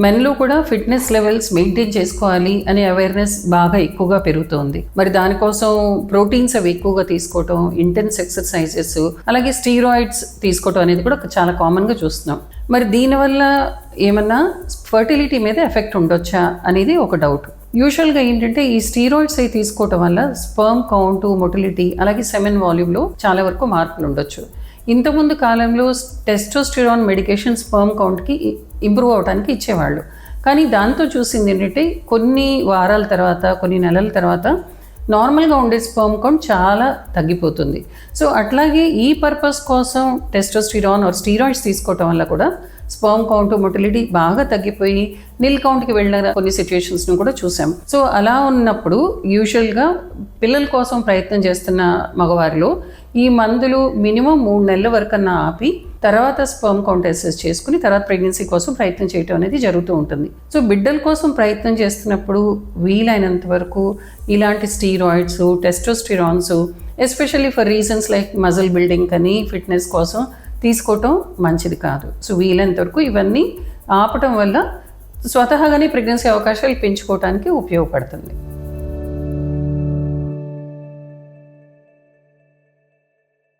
మెన్లో కూడా fitness levels maintain చేసుకోవాలి అనే అవేర్నెస్ బాగా ఎక్కువగా పెరుగుతోంది. మరి దానికోసం ప్రోటీన్స్ అవి ఎక్కువగా తీసుకోవటం, ఇంటెన్స్ ఎక్సర్సైజెస్, అలాగే స్టీరాయిడ్స్ తీసుకోవటం అనేది కూడా చాలా కామన్గా చూస్తున్నాం. మరి దీనివల్ల ఏమన్నా ఫర్టిలిటీ మీద ఎఫెక్ట్ ఉండొచ్చా అనేది ఒక డౌట్. యూజువల్గా ఏంటంటే ఈ స్టీరాయిడ్స్ అవి తీసుకోవటం వల్ల స్పర్మ్ కౌంట్, మొటిలిటీ, అలాగే సెమెన్ వాల్యూమ్లో చాలా వరకు మార్పులు ఉండొచ్చు. ఇంతకుముందు కాలంలో టెస్టోస్టిరాన్ మెడికేషన్ స్పర్మ్ కౌంట్కి ఇంప్రూవ్ అవడానికి ఇచ్చేవాళ్ళు. కానీ దాంతో చూసింది ఏంటంటే కొన్ని వారాల తర్వాత, కొన్ని నెలల తర్వాత నార్మల్గా ఉండే స్పర్మ్ కౌంట్ చాలా తగ్గిపోతుంది. సో అట్లాగే ఈ పర్పస్ కోసం టెస్టోస్టిరాన్ ఆర్ స్టీరాయిడ్స్ తీసుకోవటం వల్ల కూడా స్పర్మ్ కౌంట్, మొటిలిటీ బాగా తగ్గిపోయి నిల్ కౌంట్కి వెళ్ళిన కొన్ని సిచ్యువేషన్స్ను కూడా చూసాం. సో అలా ఉన్నప్పుడు యూజువల్గా పిల్లల కోసం ప్రయత్నం చేస్తున్న మగవారిలో ఈ మందులు మినిమం 3 నెలల వరకన్నా ఆపి తర్వాత స్పర్మ్ కౌంట్ అసెస్ చేసుకుని తర్వాత ప్రెగ్నెన్సీ కోసం ప్రయత్నం చేయటం అనేది జరుగుతూ ఉంటుంది. సో బిడ్డల కోసం ప్రయత్నం చేస్తున్నప్పుడు వీలైనంత వరకు ఇలాంటి steroids, టెస్టోస్టిరాన్స్ especially for reasons like muscle building అని, ఫిట్నెస్ కోసం తీసుకోవటం మంచిది కాదు. సో వీలైనంత వరకు ఇవన్నీ ఆపటం వల్ల స్వతహాగానే ప్రెగ్నెన్సీ అవకాశాలు పెంచుకోవడానికి ఉపయోగపడుతుంది.